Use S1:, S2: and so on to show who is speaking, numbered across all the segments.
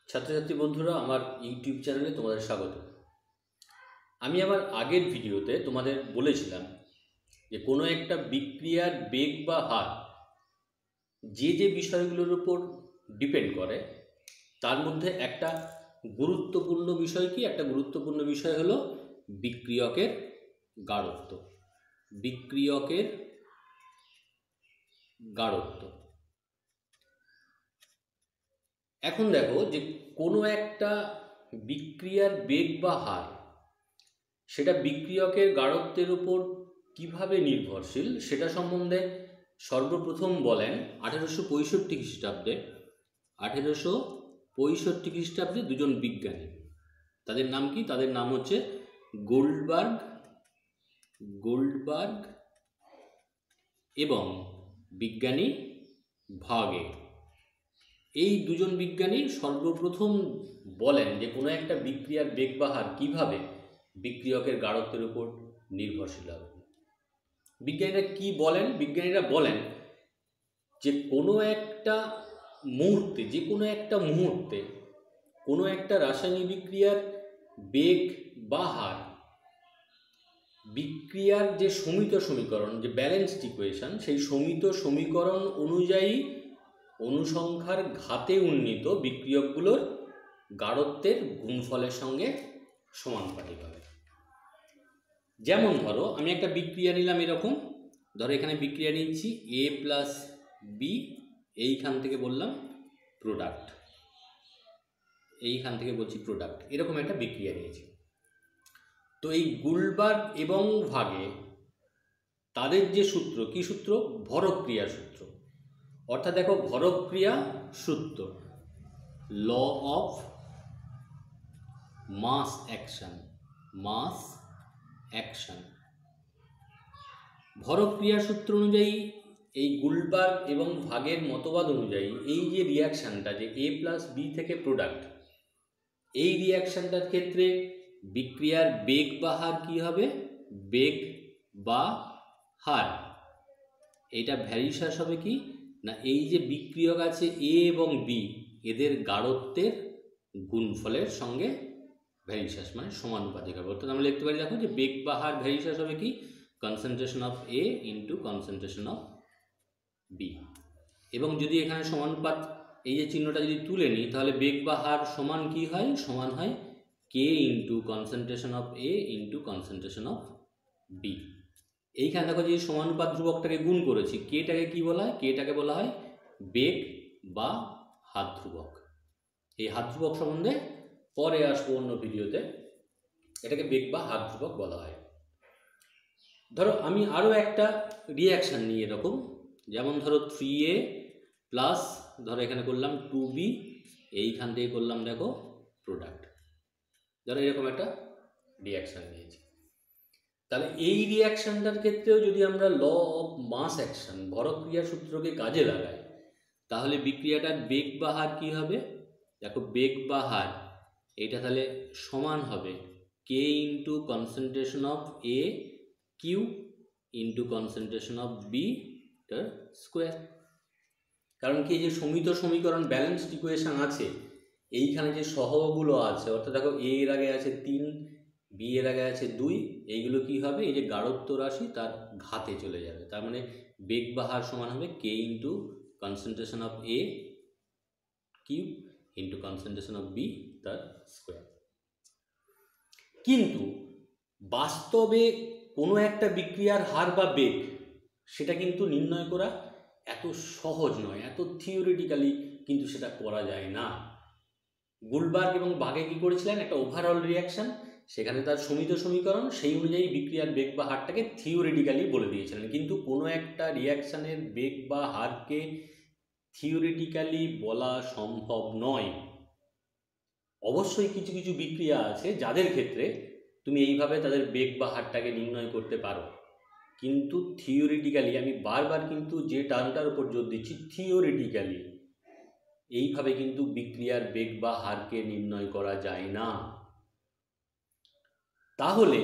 S1: ছাত্রছাত্রী বন্ধুরা, আমার ইউটিউব চ্যানেলে তোমাদের স্বাগত। আমি আমার আগের ভিডিওতে তোমাদের বলেছিলাম যে কোনো একটা বিক্রিয়ার বেগ বা হার যে বিষয়গুলোর উপর ডিপেন্ড করে তার মধ্যে একটা গুরুত্বপূর্ণ বিষয় কি? একটা গুরুত্বপূর্ণ বিষয় হলো বিক্রিয়কের গাঢ়ত্ব। বিক্রিয়কের গাঢ়ত্ব। এখন দেখো যে কোনো একটা বিক্রিয়ার বেগ বা হার সেটা বিক্রিয়কের গাঢ়ত্বের উপর কিভাবে নির্ভরশীল সেটা সম্বন্ধে সর্বপ্রথম বলেন 1865 খ্রিস্টাব্দে। 1865 খ্রিস্টাব্দে দুজন বিজ্ঞানী, তাদের নাম কি? তাদের নাম হচ্ছে গোল্ডবার্গ এবং বিজ্ঞানী ভাগে। এই দুজন বিজ্ঞানী সর্বপ্রথম বলেন যে কোনো একটা বিক্রিয়ার বেগ বা হার কীভাবে বিক্রিয়কের গাঢ়ত্বের উপর নির্ভরশীল হবে। বিজ্ঞানীরা কি বলেন? বিজ্ঞানীরা বলেন যে কোনো একটা মুহূর্তে, যে কোনো একটা মুহূর্তে কোনো একটা রাসায়নিক বিক্রিয়ার বেগ বা হার বিক্রিয়ার যে সমিত সমীকরণ, যে ব্যালেন্সড ইকুয়েশন, সেই সমিত সমীকরণ অনুযায়ী অনুসংখ্যার ঘাতে উন্নীত বিক্রিয়কগুলোর গাঢ়ত্বের গুণফলের সঙ্গে সমানুপাতিক হবে। যেমন ধরো আমি একটা বিক্রিয়া নিলাম এরকম, ধরো এখানে বিক্রিয়া নিচ্ছি A প্লাস বি, এইখান থেকে বললাম প্রোডাক্ট, এইখান থেকে বলছি প্রোডাক্ট, এরকম একটা বিক্রিয়া নিয়েছি। তো এই গোল্ডবার্গ এবং ভাগে তাদের যে সূত্র, কি সূত্র? ভরক্রিয়া সূত্র। অর্থাৎ দেখো ভরক্রিয়া সূত্র, ল অফ মাস অ্যাকশন। ভরক্রিয়া সূত্র অনুযায়ী এই গোল্ডবার্গ এবং ভাগের মতবাদ অনুযায়ী এই যে রিয়াকশানটা, যে A প্লাস বি থেকে প্রোডাক্ট, এই রিয়াকশানটার ক্ষেত্রে বিক্রিয়ার বেগ বা হার কী হবে? বেগ বা হার এইটা ভ্যারিশাস হবে কি না, এই যে বিক্রিয়ক আছে A এবং B, এদের গাঢ়ত্বের গুণফলের সঙ্গে ভ্যারিশাস মানে সমানুপাতিক হবে। অর্থাৎ আমরা লিখতে পারি, দেখো যে বেগ বা হার ভ্যারিশাস হবে কি? Concentration of A into concentration of B। এবং যদি এখানে সমানুপাত এই যে চিহ্নটা যদি তুলে নিই, তাহলে বেগ বা হার সমান কি হয়? সমান হয় K into concentration of A into concentration of B। এইখানে দেখো যে সমানুপাত ধ্রুবকটাকে গুণ করেছি, কেটাকে কি বলা হয়? কেটাকে বলা হয় বেগ বা হার ধ্রুবক। এই হার ধ্রুবক সম্বন্ধে পরে আসবো অন্য ভিডিওতে, এটাকে বেগ বা হার ধ্রুবক বলা হয়। ধরো আমি আরও একটা রিয়াকশান নিই এরকম, যেমন ধরো 3A প্লাস, ধরো এখানে করলাম 2B, এইখান থেকে করলাম দেখো প্রোডাক্ট। ধরো এরকম একটা রিয়াকশান নিয়েছি। তাহলে এই রিয়াকশানটার ক্ষেত্রেও যদি আমরা ল অফ মাস অ্যাকশন, ভরক্রিয়া সূত্রকে কাজে লাগাই, তাহলে বিক্রিয়াটার বেগ বা হার কী হবে? দেখো বেগ বা হার এইটা তাহলে সমান হবে K into concentration of A cube into concentration of B টার স্কোয়ার। কারণ কি, যে সমিত সমীকরণ ব্যালেন্সড ইকুয়েশন আছে, এইখানে যে সহগগুলো আছে, অর্থাৎ দেখো A এর আগে আছে 3, B এর আগে আছে 2, এইগুলো কি হবে? এই যে গাঢ়ত্ব রাশি তার ঘাতে চলে যাবে। তার মানে বেগ বা হার সমান হবে K into concentration of A cube into concentration of B তার স্কোয়ার। কিন্তু বাস্তবে কোনো একটা বিক্রিয়ার হার বা বেগ সেটা কিন্তু নির্ণয় করা এত সহজ নয়, এত থিওরিটিক্যালি কিন্তু সেটা করা যায় না। গোল্ডবার্গ এবং ভাগে কি করেছিলেন? একটা ওভারঅল রিয়াকশান, সেখানে তার সমিত সমীকরণ, সেই অনুযায়ী বিক্রিয়ার বেগ বা হারটাকে থিওরিটিক্যালি বলে দিয়েছিলেন। কিন্তু কোনো একটা রিয়াকশানের বেগ বা হারকে থিওরিটিক্যালি বলা সম্ভব নয়। অবশ্যই কিছু কিছু বিক্রিয়া আছে যাদের ক্ষেত্রে তুমি এইভাবে তাদের বেগ বা হারটাকে নির্ণয় করতে পারো, কিন্তু থিওরিটিক্যালি, আমি বারবার কিন্তু যে টার্মটার উপর জোর দিচ্ছি, থিওরিটিক্যালি এইভাবে কিন্তু বিক্রিয়ার বেগ বা হারকে নির্ণয় করা যায় না। তাহলে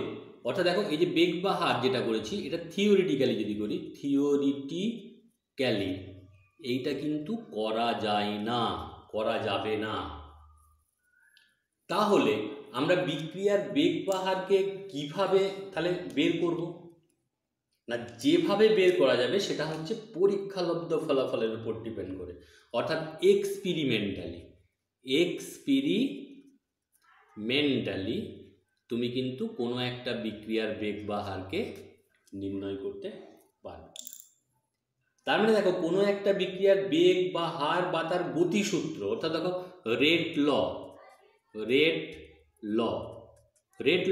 S1: অর্থাৎ দেখো এই যে বেগ বা হার যেটা করেছি, এটা থিওরিটিক্যালি যদি করি, থিওরিটিক্যালি এইটা কিন্তু করা যায় না, করা যাবে না। তাহলে আমরা বিক্রিয়ার বেগ বা হারকে কিভাবে তাহলে বের করব না, যেভাবে বের করা যাবে সেটা হচ্ছে পরীক্ষালব্ধ ফলাফলের উপর ডিপেন্ড করে, অর্থাৎ এক্সপেরিমেন্টালি তুমি কিন্তু কোনো একটা বিক্রিয়ার বেগ বা হারকে নির্ণয় করতে পারবে। তার মানে দেখো কোনো একটা বিক্রিয়ার বেগ বা হার বা তার গতিসূত্র, অর্থাৎ দেখো রেট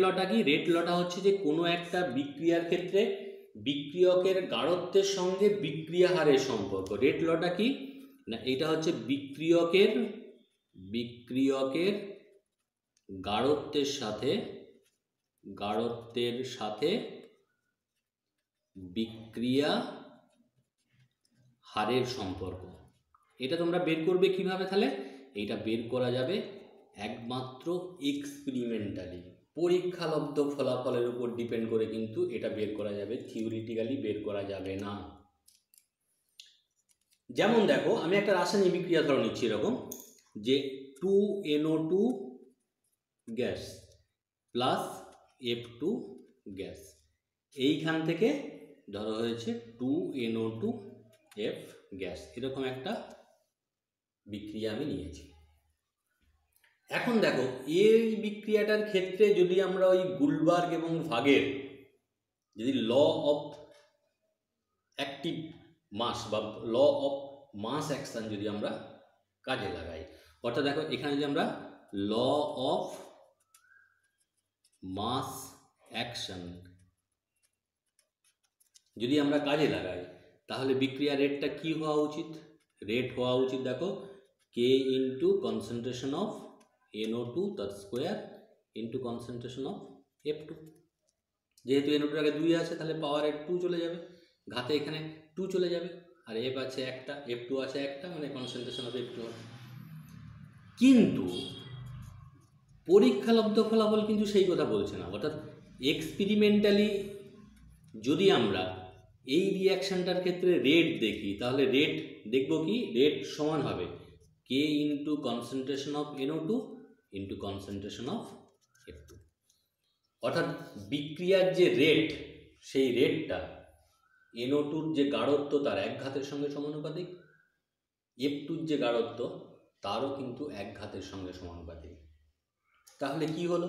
S1: লটা কি? রেট লটা হচ্ছে যে কোনো একটা বিক্রিয়ার ক্ষেত্রে বিক্রিয়কের গাঢ়ত্বের সঙ্গে বিক্রিয়া হারের সম্পর্ক। রেট লটা কি না, এটা হচ্ছে বিক্রিয়কের গাঢ়ত্বের সাথে বিক্রিয়া হারের সম্পর্ক। এটা তোমরা বের করবে কিভাবে? তাহলে এটা বের করা যাবে একমাত্র এক্সপেরিমেন্টালি, পরীক্ষালব্ধ ফলাফলের উপর ডিপেন্ড করে কিন্তু এটা বের করা যাবে, থিওরিটিক্যালি বের করা যাবে না। যেমন দেখো আমি একটা রাসায়নিক বিক্রিয়া ধরে নিচ্ছি এরকম যে 2NO2 gas plus F2 gas, এইখান থেকে ধরো হয়েছে 2NO2F গ্যাস, এরকম একটা বিক্রিয়া আমি নিয়েছি। এখন দেখো এই বিক্রিয়াটার ক্ষেত্রে যদি আমরা ওই গুলবার্গ এবং ভাগের যদি ল অফ অ্যাক্টিভ মাস বা ল অফ মাস অ্যাকশন যদি আমরা কাজে লাগাই, অর্থাৎ দেখো এখানে যদি আমরা ল অফ মাস অ্যাকশন যদি আমরা কাজে লাগাই, তাহলে বিক্রিয়া রেটটা কি হওয়া উচিত? রেট হওয়া উচিত দেখো K into concentration of NO2 তার square into concentration of F2। যেহেতু NO2 আগে 2 আছে তাহলে পাওয়ারের 2 চলে যাবে, ঘাতে এখানে 2 চলে যাবে, আর F আছে একটা, F2 আছে একটা, মানে কনসেন্ট্রেশন অফ F2 হবে। কিন্তু পরীক্ষালব্ধ ফলাফল কিন্তু সেই কথা বলছে না, অর্থাৎ এক্সপেরিমেন্টালি যদি আমরা এই রিয়াকশানটার ক্ষেত্রে রেট দেখি, তাহলে রেট দেখব কি? রেট সমান হবে K into concentration of NO2 into concentration of F2। অর্থাৎ বিক্রিয়ার যে রেট, সেই রেটটা NO2-র যে গাঢ়ত্ব তার এক ঘাতের সঙ্গে সমানুপাতিক, F2-র যে গাঢ়ত্ব তারও কিন্তু এক ঘাতের সঙ্গে সমানুপাতিক। তাহলে কি হলো?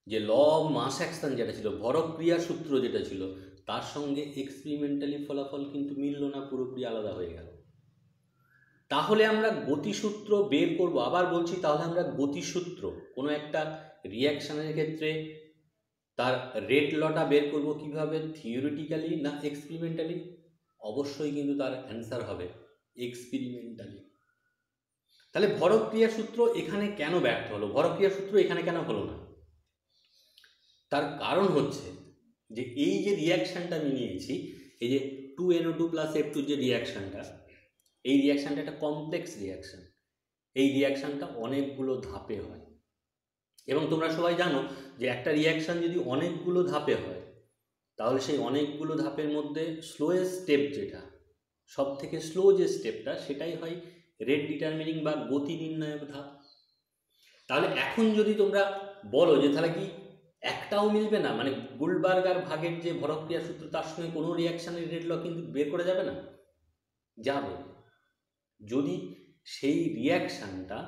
S1: যে ল অফ মাস অ্যাকশন যেটা ছিল, ভরক ক্রিয়া সূত্র যেটা ছিল, তার সঙ্গে এক্সপেরিমেন্টালি ফলাফল কিন্তু মিলল না, পুরোপুরি আলাদা হয়ে গেল। তাহলে আমরা গতিসূত্র বের করব, আবার বলছি, তাহলে আমরা গতিসূত্র কোনো একটা রিয়াকশানের ক্ষেত্রে তার রেট লটা বের করব কিভাবে? থিওরিটিক্যালি না এক্সপেরিমেন্টালি? অবশ্যই কিন্তু তার অ্যান্সার হবে এক্সপেরিমেন্টালি। তাহলে ভরক ক্রিয়া সূত্র এখানে কেন ব্যর্থ হলো, ভরক ক্রিয়া সূত্র এখানে কেন হলো না? তার কারণ হচ্ছে যে এই যে রিয়াকশানটা আমি নিয়েছি, এই যে 2NO2 প্লাস F2 যে রিয়াকশানটা, এই রিয়াকশানটা একটা কমপ্লেক্স রিয়াকশান। এই রিয়াকশানটা অনেকগুলো ধাপে হয়, এবং তোমরা সবাই জানো যে একটা রিয়াকশান যদি অনেকগুলো ধাপে হয়, তাহলে সেই অনেকগুলো ধাপের মধ্যে স্লোয়েস্ট স্টেপ যেটা, সব থেকে স্লো যে স্টেপটা, সেটাই হয় রেট ডিটারমিনিং বা গতি নির্ণায়ক ধাপ। তাহলে এখন যদি তোমরা বলো যে তাহলে কি একটাও মিলবে না, মানে গুলবার্গ আর ভাগের যে ভরক ক্রিয়া সূত্র, তার সঙ্গে কোনো রিয়াকশানের রেট ল কিন্তু বের করা যাবে না? যাবে, যদি সেই রিয়াকশানটা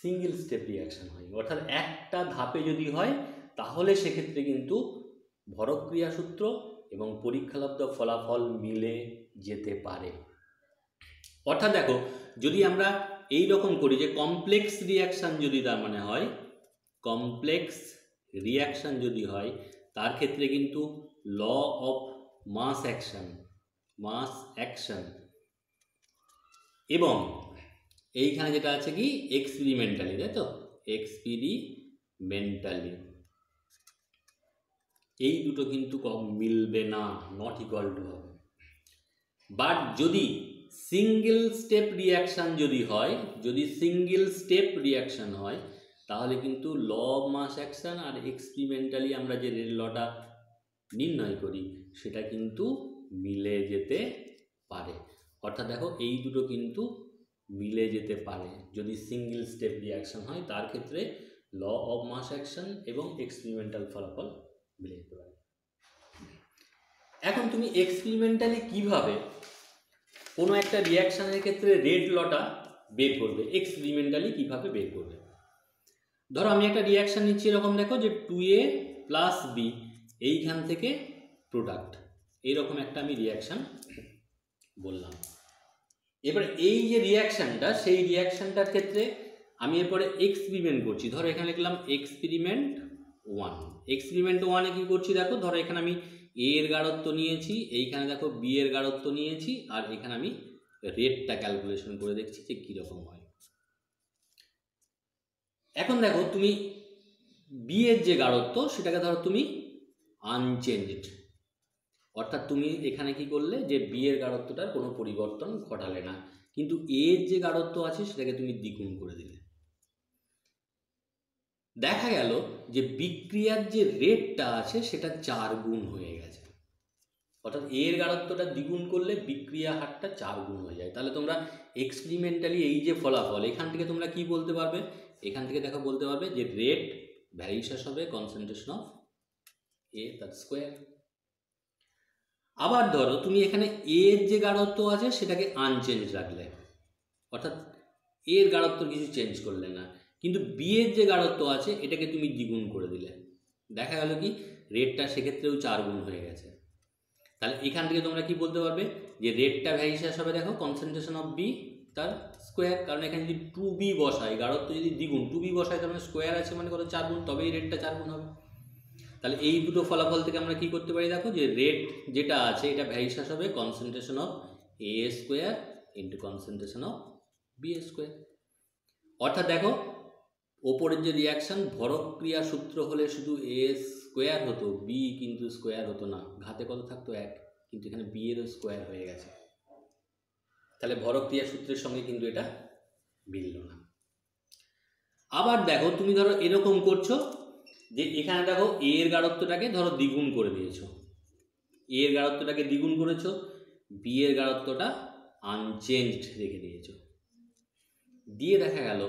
S1: সিঙ্গেল স্টেপ রিয়াকশান হয়, অর্থাৎ একটা ধাপে যদি হয়, তাহলে সেক্ষেত্রে কিন্তু ভরক ক্রিয়া সূত্র এবং পরীক্ষালব্ধ ফলাফল মিলে যেতে পারে। অর্থাৎ দেখো যদি আমরা এই রকম করি যে কমপ্লেক্স রিয়াকশান যদি তার মানে হয়, কমপ্লেক্স রিয়াকশান যদি হয়, তার ক্ষেত্রে কিন্তু ল অফ মাস অ্যাকশন এবং এইখানে যেটা আছে কি এক্সপেরিমেন্টালি, তাই তো, এক্সপেরিমেন্টালি, এই দুটো কিন্তু মিলবে না, নট ইকুয়াল টু হবে। বাট যদি সিঙ্গেল স্টেপ রিয়াকশান যদি হয়, যদি সিঙ্গেল স্টেপ রিয়াকশান হয়, তাহলে কিন্তু ল অফ মাস অ্যাকশন আর এক্সপেরিমেন্টালি আমরা যে রেট লটা নির্ণয় করি, সেটা কিন্তু মিলে যেতে পারে। অর্থাৎ দেখো এই দুটো কিন্তু মিলে যেতে পারে। যদি সিঙ্গেল স্টেপ রিয়াকশান হয়, তার ক্ষেত্রে ল অফ মাস অ্যাকশন এবং এক্সপেরিমেন্টাল ফলাফল মিলে যেতে পারে। এখন তুমি এক্সপেরিমেন্টালি কিভাবে কোনো একটা রিয়াকশানের ক্ষেত্রে রেট লটা বের করবে, এক্সপেরিমেন্টালি কিভাবে বের করবে? ধরো আমি একটা রিয়াকশান নিচ্ছি এরকম, দেখো যে 2A + B এইখান থেকে প্রোডাক্ট, এইরকম একটা আমি রিয়াকশান বললাম। এবার এই যে রিয়াকশানটা, সেই রিয়াকশানটার ক্ষেত্রে আমি এরপরে এক্সপেরিমেন্ট করছি। ধরো এখানে লিখলাম এক্সপেরিমেন্ট 1। এক্সপেরিমেন্ট 1-এ কী করছি দেখো, ধরো এখানে আমি A এর গাঢ়ত্ব নিয়েছি, এইখানে দেখো B এর গাঢ়ত্ব নিয়েছি, আর এখানে আমি রেটটা ক্যালকুলেশন করে দেখছি যে কীরকম হয়। এখন দেখো তুমি B এর যে গাঢ়ত্ব সেটাকে ধরো তুমি আনচেঞ্জড, অর্থাৎ তুমি এখানে কি করলে যে B এর গাঢ়ত্বটার কোনো পরিবর্তন ঘটালে না, কিন্তু A এর যে গাঢ়ত্ব আছে সেটাকে তুমি দ্বিগুণ করে দিলে। দেখা গেল যে বিক্রিয়ার যে রেটটা আছে সেটা 4 গুণ হয়ে গেছে, অর্থাৎ A এর গাঢ়ত্বটা দ্বিগুণ করলে বিক্রিয়া হারটা 4 গুণ হয়ে যায়। তাহলে তোমরা এক্সপেরিমেন্টালি এই যে ফলাফল, এখান থেকে তোমরা কি বলতে পারবে, এখান থেকে দেখো বলতে পারবে যে রেট ভ্যারিয়েশন হবে কনসেন্ট্রেশন অফ A তার স্কোয়ার। আবার ধরো তুমি এখানে A এর যে গাঢ়ত্ব আছে সেটাকে আনচেঞ্জ রাখলে, অর্থাৎ A এর গাঢ়ত্ব কিছু চেঞ্জ করলে না, কিন্তু B এর যে গাঢ়ত্ব আছে এটাকে তুমি দ্বিগুণ করে দিলে। দেখা গেল কি রেটটা সেক্ষেত্রেও 4 গুণ হয়ে গেছে। তাহলে এখান থেকে তোমরা কি বলতে পারবে যে রেটটা ভ্যারিয়েশন হবে দেখো কনসেন্ট্রেশন অফ B তার স্কোয়ার, কারণ এখানে যদি 2B বসাই, গাঢ়ত্ব যদি দ্বিগুণ 2B বসাই তার মানে স্কোয়ার আছে মানে কত 4 গুণ, তবেই রেটটা 4 গুণ হবে। তাহলে এই দুটো ফলাফল থেকে আমরা কি করতে পারি দেখো, যে রেট যেটা আছে এটা ভ্যারিয়েশন হবে concentration of A square into concentration of B square. অর্থাৎ দেখো ওপরের যে রিয়াকশান ভরক ক্রিয়া সূত্র হলে শুধু A স্কোয়ার হতো, B কিন্তু স্কোয়ার হতো না, ঘাতে কত থাকতো 1, কিন্তু এখানে B এরও স্কোয়ার হয়ে গেছে। তাহলে ভরক ক্রিয়া সূত্রের সঙ্গে কিন্তু এটা মিলল না। আবার দেখো তুমি ধরো এরকম করছো যে এখানে দেখো A এর গাঢ়ত্বটাকে ধরো দ্বিগুণ করে দিয়েছো, A এর গাঢ়ত্বটাকে দ্বিগুণ করেছো, B এর গাঢ়ত্বটা আনচেঞ্জড রেখে দিয়েছো, দিয়ে দেখা গেল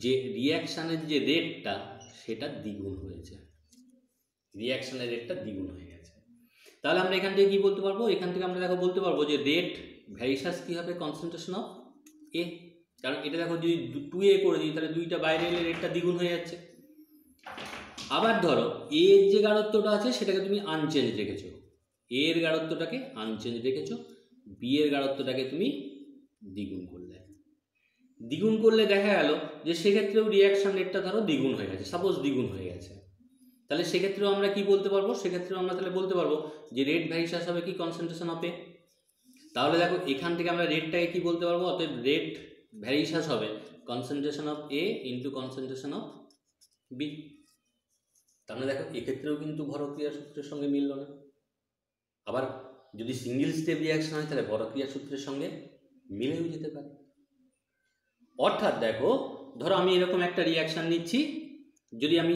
S1: যে রিয়াকশানের যে রেটটা সেটা দ্বিগুণ হয়েছে, রিয়াকশানের রেটটা দ্বিগুণ হয়ে গেছে। তাহলে আমরা এখান থেকে কি বলতে পারবো, এখান থেকে আমরা দেখো বলতে পারবো যে রেট ভ্যারিয়েশন কী হবে কনসেন্ট্রেশন অফ A, কারণ এটা দেখো যদি 2A করে দিই তাহলে 2টা বাইরে এলে রেটটা দ্বিগুণ হয়ে যাচ্ছে। আবার ধরো A এর যে গাঢ়ত্বটা আছে সেটাকে তুমি আনচেঞ্জ রেখেছো, A এর গাঢ়ত্বটাকে আনচেঞ্জ রেখেছো, B এর গাঢ়ত্বটাকে তুমি দ্বিগুণ করলে। দ্বিগুণ করলে দেখা গেল যে সেক্ষেত্রেও রিয়াকশান রেটটা ধরো দ্বিগুণ হয়ে গেছে, সাপোজ দ্বিগুণ হয়ে গেছে। তাহলে সেক্ষেত্রেও আমরা কি বলতে পারবো, সেক্ষেত্রেও আমরা তাহলে বলতে পারবো যে রেট ভ্যারিয়েশন হবে কি কনসেন্ট্রেশন অফ A। তাহলে দেখো এখান থেকে আমরা রেটটাকে কি বলতে পারবো, অতএব রেট ভ্যারিয়েশন হবে concentration of A into concentration of B। তাহলে দেখো এক্ষেত্রেও কিন্তু ভরক্রিয়া সূত্রের সঙ্গে মিলল না। আবার যদি সিঙ্গেল স্টেপ রিয়াকশন হয় তাহলে ভরক্রিয়া সূত্রের সঙ্গে মিলেও যেতে পারে। অর্থাৎ দেখো ধরো আমি এরকম একটা রিয়াকশান নিচ্ছি, যদি আমি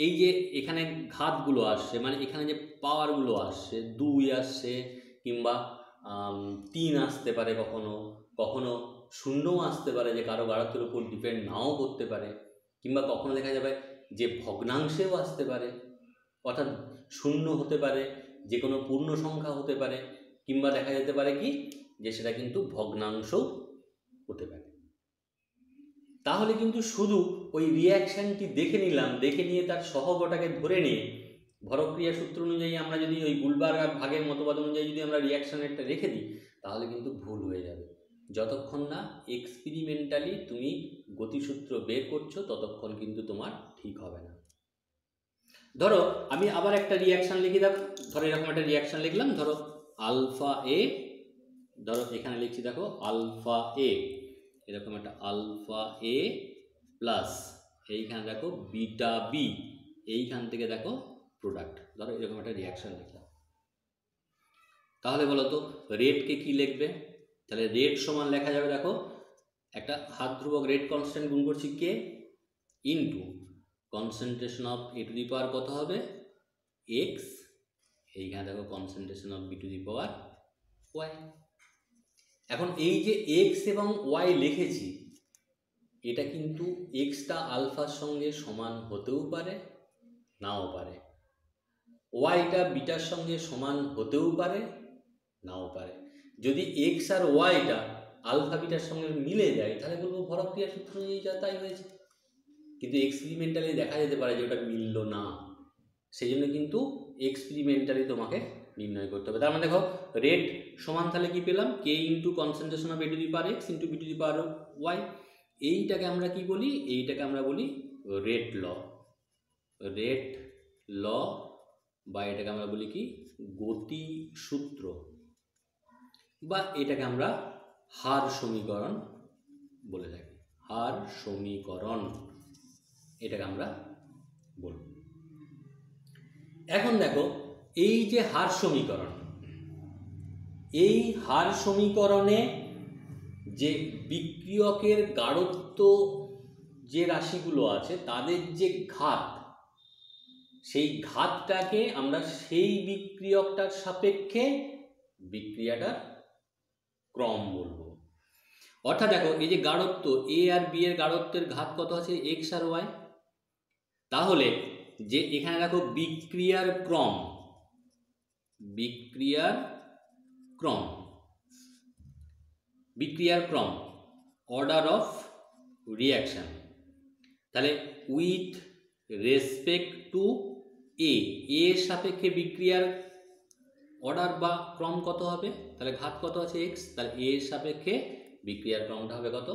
S1: এই যে এখানে ঘাতগুলো আসছে মানে এখানে যে পাওয়ারগুলো আসছে 2 আসছে কিংবা 3 আসতে পারে, কখনো কখনো 0ও আসতে পারে, যে কারো গাঢ়ত্বের উপর ডিপেন্ড নাও করতে পারে, কিংবা কখনো দেখা যাবে যে ভগ্নাংশেও আসতে পারে, অর্থাৎ 0 হতে পারে, যে কোনো পূর্ণ সংখ্যা হতে পারে, কিংবা দেখা যেতে পারে কি যে সেটা কিন্তু ভগ্নাংশও হতে পারে। তাহলে কিন্তু শুধু ওই রিয়াকশানটি দেখে নিলাম, দেখে নিয়ে তার সহগটাকে ধরে নিয়ে ভরক্রিয়া সূত্র অনুযায়ী আমরা যদি ওই গুলবার্গ আর ভাগের মতবাদ অনুযায়ী যদি আমরা রিয়াকশানেরটা রেখে দিই তাহলে কিন্তু ভুল হয়ে যাবে। যতক্ষণ না এক্সপেরিমেন্টালি তুমি গতিসূত্র বের করছো ততক্ষণ কিন্তু তোমার ঠিক হবে না। ধরো আমি আবার একটা রিয়াকশান লিখি, দেখো ধরো এরকম একটা রিয়াকশান লিখলাম, ধরো আলফা এ, ধরো এখানে লিখছি দেখো আলফা এ, এরকম একটা আলফা এ প্লাস এইখানে দেখো বিটা বি, এইখান থেকে দেখো প্রোডাক্ট, ধরো এরকম একটা রিয়াকশান লিখলাম। তাহলে বলো তো রেটকে কি লিখবে, তাহলে রেট সমান লেখা যাবে দেখো একটা হাত ধ্রুবক রেট কনস্ট্যান্ট গুণ করছি K into concentration of A to the power কত হবে এক্স, এইখানে দেখো concentration of B to the power Y. এখন এই যে এক্স এবং ওয়াই লিখেছি এটা কিন্তু এক্সটা আলফার সঙ্গে সমান হতেও পারে, নাও পারে। ওয়াইটা বিটার সঙ্গে সমান হতেও পারে, নাও পারে। যদি এক্স আর ওয়াইটা আলফা বিটার সঙ্গে মিলে যায় তাহলে বলবো ভরক্রিয়া সূত্র অনুযায়ী যা তাই হয়েছে। কিন্তু এক্সপেরিমেন্টালি দেখা যেতে পারে যে ওটা মিলল না, সেই জন্য কিন্তু এক্সপেরিমেন্টালি তোমাকে নির্ণয় করতে হবে। তার মানে দেখো রেট সমান তাহলে কি পেলাম, K into concentration of A to the power X into B to the power Y. এইটাকে আমরা কি বলি, এইটাকে আমরা বলি রেট ল, রেট ল, বা এটাকে আমরা বলি কি গতি সূত্র, বা এটাকে আমরা হার সমীকরণ বলে থাকি, হার সমীকরণ এটাকে আমরা বলব। এখন দেখো এই যে হার সমীকরণ, এই হার সমীকরণে যে বিক্রিয়কের গাঢ়ত্ব যে রাশিগুলো আছে তাদের যে ঘাত, সেই ঘাতটাকে আমরা সেই বিক্রিয়কটার সাপেক্ষে বিক্রিয়াটার ক্রম বলবো। অর্থাৎ দেখো এই যে গাঢ়ত্ব এ আর বি এর গাঢ়ত্বের ঘাত কত আছে, এক্স আর ওয়াই। তাহলে যে এখানে দেখো বিক্রিয়ার ক্রম, বিক্রিয়ার ক্রম, বিক্রিয়ার ক্রম অর্ডার অফ রিয়াকশন, তাহলে উইথ রেসপেক্ট টু এ, এর সাপেক্ষে বিক্রিয়ার অর্ডার বা ক্রম কত হবে, তাহলে ঘাত কত আছে এক্স, তাহলে এর সাপেক্ষে বিক্রিয়ার ক্রমটা হবে কত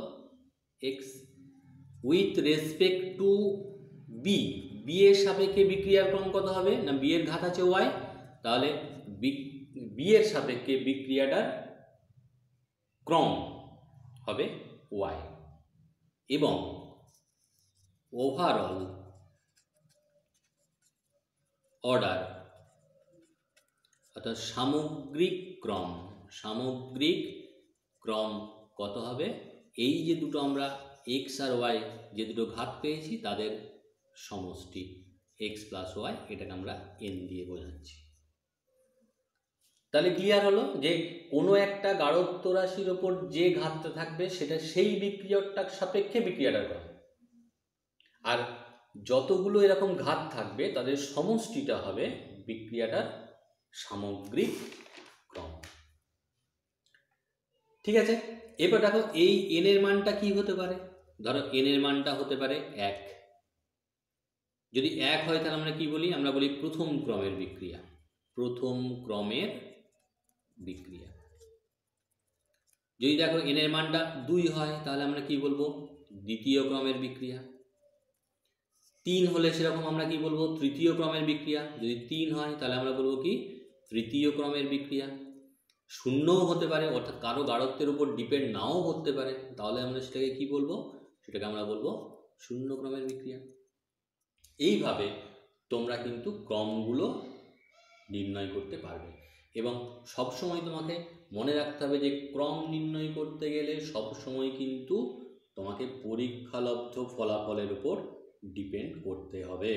S1: X. With respect to B, B এর সাপেক্ষে বিক্রিয়ার ক্রম কত হবে না, বি এর ঘাত আছে ওয়াই, তাহলে বি এর সাপেক্ষে বিক্রিয়াটার ক্রম হবে ওয়াই। এবং ওভারঅল অর্ডার অর্থাৎ সামগ্রিক ক্রম, সামগ্রিক ক্রম কত হবে, এই যে দুটো আমরা এক্স আর ওয়াই যে দুটো ঘাত পেয়েছি তাদের সমষ্টি এক্স প্লাস ওয়াই, এটাকে আমরা এন দিয়ে বোঝাচ্ছি। তাহলে ক্লিয়ার হলো যে কোনো একটা গাঢ়ত্ব রাশির ওপর যে ঘাতটা থাকবে সেটা সেই বিক্রিয়কটার সাপেক্ষে বিক্রিয়াটার ক্রম, আর যতগুলো এরকম ঘাত থাকবে তাদের সমষ্টিটা হবে বিক্রিয়াটার সামগ্রিক ক্রম। ঠিক আছে, এবার দেখো এই এন এর মানটা কি হতে পারে, ধরো এন এর মানটা হতে পারে 1। যদি 1 হয় তাহলে আমরা কি বলি, আমরা বলি প্রথম ক্রমের বিক্রিয়া, প্রথম ক্রমের বিক্রিয়া। যদি দেখো এন এর মানটা 2 হয় তাহলে আমরা কি বলবো, দ্বিতীয় ক্রমের বিক্রিয়া। 3 হলে সেরকম আমরা কি বলবো, তৃতীয় ক্রমের বিক্রিয়া। যদি 3 হয় তাহলে আমরা বলবো কি তৃতীয় ক্রমের বিক্রিয়া। 0ও হতে পারে, অর্থাৎ কারো গাঢ়ত্বের উপর ডিপেন্ড নাও করতে পারে, তাহলে আমরা সেটাকে কি বলবো, সেটাকে আমরা বলবো 0 ক্রমের বিক্রিয়া। এইভাবে তোমরা কিন্তু ক্রমগুলো নির্ণয় করতে পারবে। এবং সবসময় তোমাকে মনে রাখতে হবে যে ক্রম নির্ণয় করতে গেলে সবসময় কিন্তু তোমাকে পরীক্ষালব্ধ ফলাফলের উপর ডিপেন্ড করতে হবে।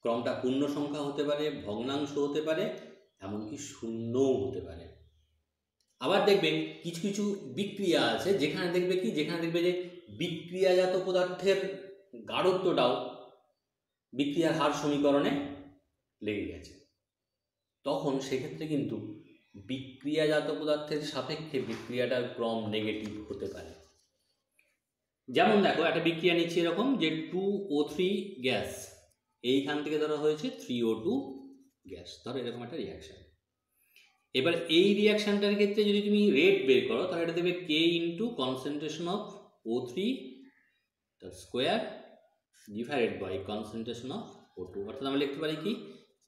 S1: ক্রমটা পূর্ণ সংখ্যা হতে পারে, ভগ্নাংশ হতে পারে, এমনকি শূন্যও হতে পারে। আবার দেখবে কিছু কিছু বিক্রিয়া আছে যেখানে দেখবে কি, যেখানে দেখবে যে বিক্রিয়াজাত পদার্থের গাঢ়ত্বটাও বিক্রিয়ার হার সমীকরণে লেগে গেছে, তখন সেক্ষেত্রে কিন্তু বিক্রিয়াজাত পদার্থের সাপেক্ষে বিক্রিয়াটার ক্রম নেগেটিভ হতে পারে। যেমন দেখো একটা বিক্রিয়া নিচ্ছে এরকম যে 2O3 গ্যাস, এইখান থেকে ধরা হয়েছে 3O2 গ্যাস, ধরো এরকম একটা রিয়াকশান। এবার এই রিয়াকশানটার ক্ষেত্রে যদি তুমি রেট বের করো তাহলে এটা দেবে K into concentration of O3 তার square divided by concentration of O2, অর্থাৎ আমরা লিখতে পারি কি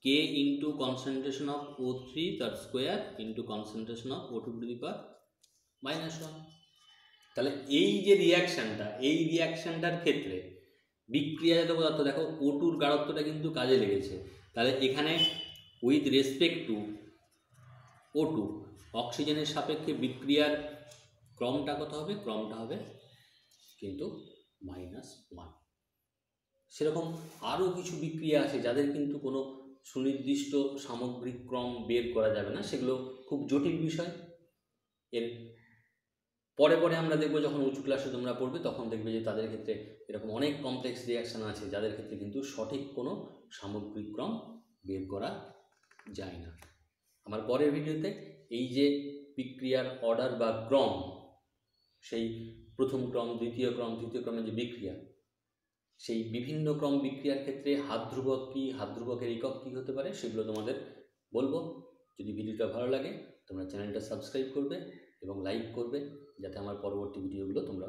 S1: K into concentration of O3 তার square into concentration of O2 to the power -1। তাহলে এই যে রিয়াকশানটা, এই রিয়াকশানটার ক্ষেত্রে বিক্রিয়াজাত পদার্থ দেখো O2-র গাঢ়ত্বটা কিন্তু কাজে লেগেছে, তাহলে এখানে উইথ রেসপেক্ট টু O2 অক্সিজেনের সাপেক্ষে বিক্রিয়ার ক্রমটা কত হবে, ক্রমটা হবে কিন্তু -1। সেরকম আরও কিছু বিক্রিয়া আছে যাদের কিন্তু কোনো সুনির্দিষ্ট সামগ্রিক ক্রম বের করা যাবে না, সেগুলো খুব জটিল বিষয়। এর পরে পরে আমরা দেখবো যখন উঁচু ক্লাসে তোমরা পড়বে তখন দেখবে যে তাদের ক্ষেত্রে এরকম অনেক কমপ্লেক্স রিয়াকশান আছে যাদের ক্ষেত্রে কিন্তু সঠিক কোনো সামগ্রিক ক্রম বের করা যায় না। আমার পরের ভিডিওতে এই যে বিক্রিয়ার অর্ডার বা ক্রম, সেই প্রথম ক্রম, দ্বিতীয় ক্রম, তৃতীয় ক্রমের যে বিক্রিয়া, সেই বিভিন্ন ক্রম বিক্রিয়ার ক্ষেত্রে হাত ধ্রুবক কী, হাত ধ্রুবকের একক কী হতে পারে সেগুলো তোমাদের বলবো। যদি ভিডিওটা ভালো লাগে তোমরা চ্যানেলটা সাবস্ক্রাইব করবে এবং লাইক করবে, যাতে আমার পরবর্তী ভিডিওগুলো তোমরা